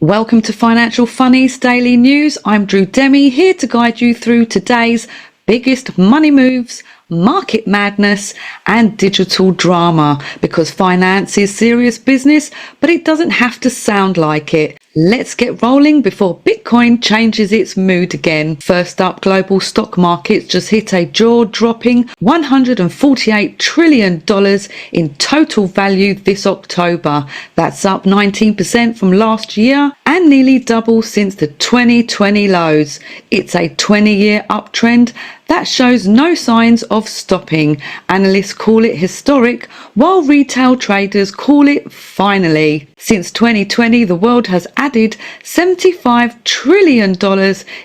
Welcome to Financial Funnies Daily News. I'm Demi here to guide you through today's biggest money moves, market madness and digital drama, because finance is serious business, but it doesn't have to sound like it. Let's get rolling before Bitcoin changes its mood again. First up, global stock markets just hit a jaw-dropping $148 trillion in total value this October. That's up 19% from last year and nearly double since the 2020 lows. It's a 20-year uptrend that shows no signs of stopping. Analysts call it historic, while retail traders call it finally. Since 2020, the world has added $75 trillion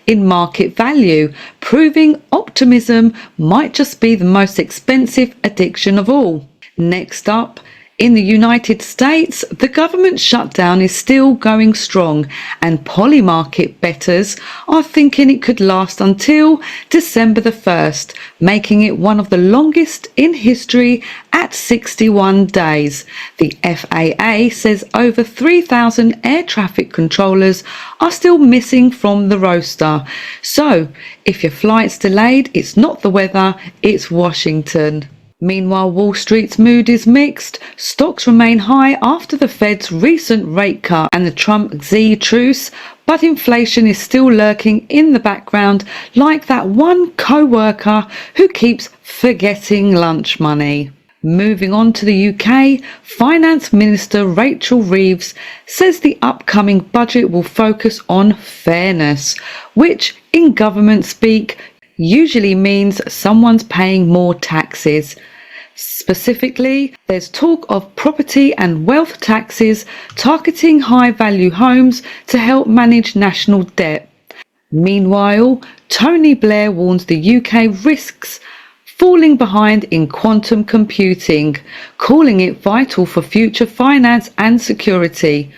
in market value, proving optimism might just be the most expensive addiction of all. Next up, in the United States, the government shutdown is still going strong, and polymarket bettors are thinking it could last until December the 1st, making it one of the longest in history at 61 days. The FAA says over 3,000 air traffic controllers are still missing from the roster. So, if your flight's delayed, it's not the weather, it's Washington. Meanwhile, Wall Street's mood is mixed. Stocks remain high after the Fed's recent rate cut and the Trump-Xi truce, but inflation is still lurking in the background, like that one co-worker who keeps forgetting lunch money. Moving on to the UK, Finance Minister Rachel Reeves says the upcoming budget will focus on fairness, which in government speak usually means someone's paying more taxes. Specifically, there's talk of property and wealth taxes targeting high-value homes to help manage national debt. Meanwhile, Tony Blair warns the UK risks falling behind in quantum computing, calling it vital for future finance and security.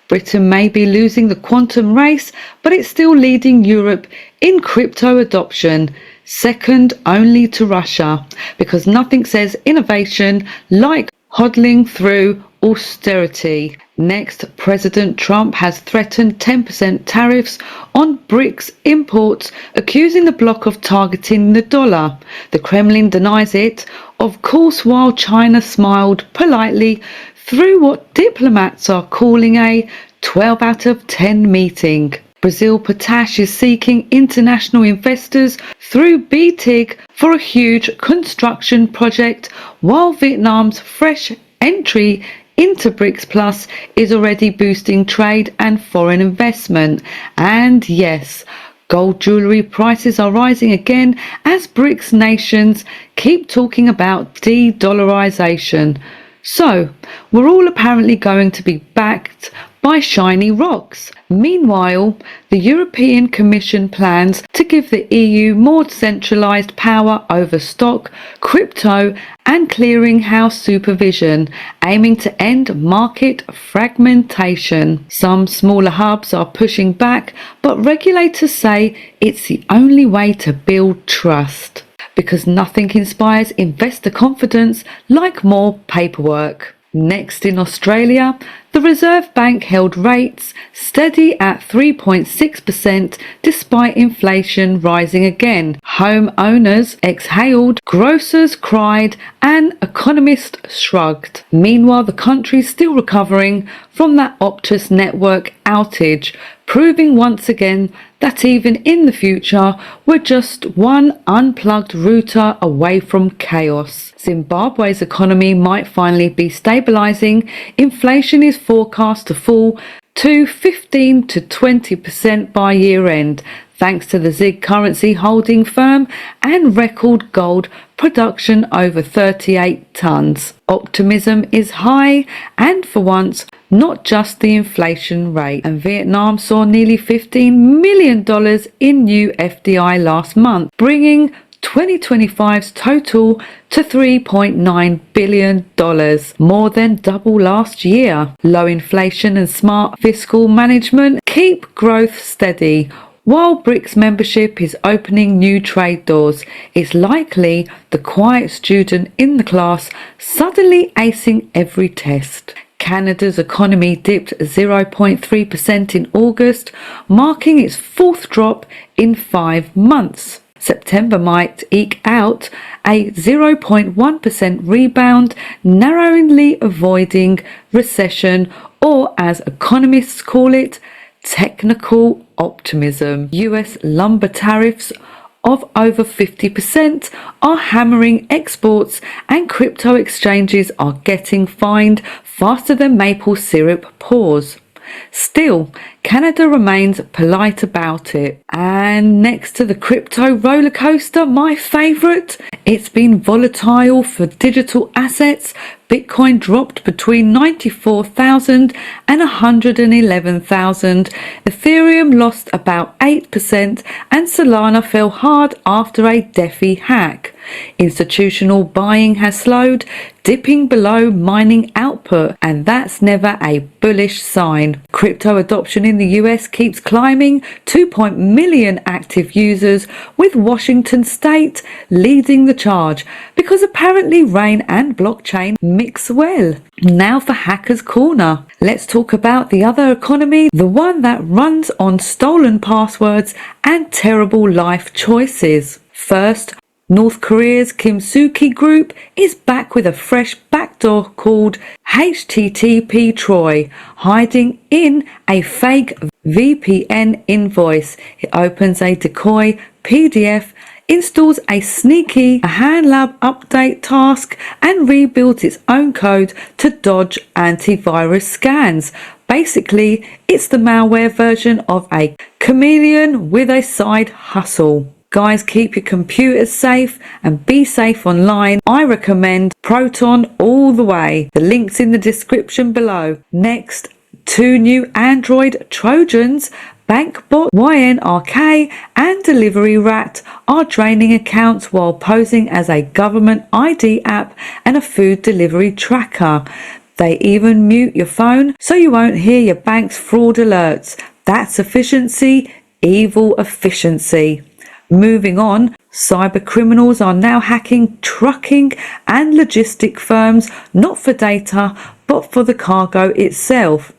Britain may be losing the quantum race, but it's still leading Europe in crypto adoption, second only to Russia, because nothing says innovation like hodling through austerity. Next, President Trump has threatened 10% tariffs on BRICS imports, accusing the bloc of targeting the dollar. The Kremlin denies it, of course, while China smiled politely through what diplomats are calling a 12 out of 10 meeting. Brazil Potash is seeking international investors through BTIG for a huge construction project, while Vietnam's fresh entry into BRICS Plus is already boosting trade and foreign investment. And yes, gold jewellery prices are rising again as BRICS nations keep talking about de-dollarization. So, we're all apparently going to be backed by shiny rocks. Meanwhile, the European Commission plans to give the EU more centralised power over stock, crypto and clearinghouse supervision, aiming to end market fragmentation. Some smaller hubs are pushing back, but regulators say it's the only way to build trust, because nothing inspires investor confidence like more paperwork. Next, in Australia, the Reserve Bank held rates steady at 3.6% despite inflation rising again. Homeowners exhaled, grocers cried, and economists shrugged. Meanwhile, the country's still recovering from that Optus network outage, proving once again that even in the future, we're just one unplugged router away from chaos. Zimbabwe's economy might finally be stabilizing. Inflation is forecast to fall to 15 to 20% by year end, thanks to the ZiG currency holding firm and record gold production over 38 tons. Optimism is high, and for once, not just the inflation rate. And Vietnam saw nearly $15 million in new FDI last month, bringing 2025's total to $3.9 billion, more than double last year. Low inflation and smart fiscal management keep growth steady. While BRICS membership is opening new trade doors, it's likely the quiet student in the class suddenly acing every test. Canada's economy dipped 0.3% in August, marking its fourth drop in 5 months. September might eke out a 0.1% rebound, narrowly avoiding recession, or as economists call it, technical optimism. US lumber tariffs of over 50% are hammering exports, and crypto exchanges are getting fined faster than maple syrup pours. Still, Canada remains polite about it. And next to the crypto roller coaster, my favourite, it's been volatile for digital assets. Bitcoin dropped between 94,000 and 111,000. Ethereum lost about 8%, and Solana fell hard after a DeFi hack. Institutional buying has slowed, dipping below mining output, and that's never a bullish sign. Crypto adoption in the US keeps climbing, 2 million active users, with Washington State leading the charge because apparently rain and blockchain mix well. Now for Hackers Corner. Let's talk about the other economy, the one that runs on stolen passwords and terrible life choices. First, North Korea's Kim Soo-ki group is back with a fresh backdoor called HTTP Troy, hiding in a fake VPN invoice. It opens a decoy PDF, installs a sneaky HandLab update task, and rebuilds its own code to dodge antivirus scans. Basically, it's the malware version of a chameleon with a side hustle. Guys, keep your computers safe and be safe online. I recommend Proton all the way. The link's in the description below. Next, 2 new Android Trojans, BankBot, YNRK and Delivery Rat, are draining accounts while posing as a government ID app and a food delivery tracker. They even mute your phone so you won't hear your bank's fraud alerts. That's efficiency, evil efficiency. Moving on, cyber criminals are now hacking trucking and logistic firms, not for data, but for the cargo itself.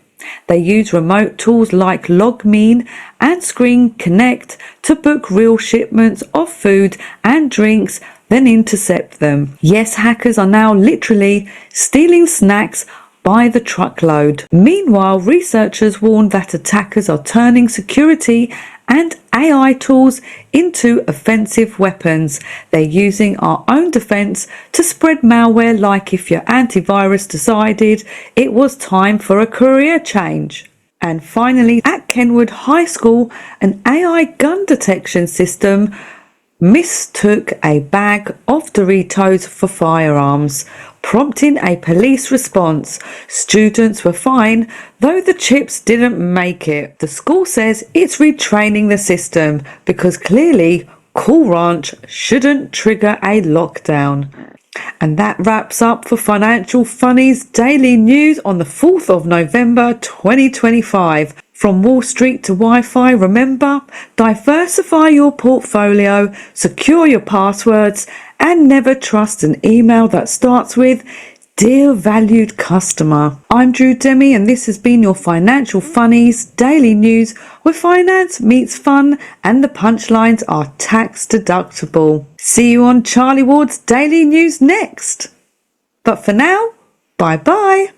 They use remote tools like LogMeIn and Screen Connect to book real shipments of food and drinks, then intercept them. Yes, hackers are now literally stealing snacks by the truckload. Meanwhile, researchers warn that attackers are turning security and AI tools into offensive weapons. They're using our own defense to spread malware, like if your antivirus decided it was time for a career change. And finally, at Kenwood High School, an AI gun detection system mistook a bag of Doritos for firearms, prompting a police response. Students were fined, though the chips didn't make it. The school says it's retraining the system because clearly Cool Ranch shouldn't trigger a lockdown. And that wraps up for Financial Funny's daily news on the 4th of November 2025. From Wall Street to Wi-Fi, remember, diversify your portfolio, secure your passwords, and never trust an email that starts with "Dear valued customer." I'm Demi, and this has been your Financial Funnies daily news, where finance meets fun and the punchlines are tax deductible. See you on Charlie Ward's daily news next. But for now, bye bye.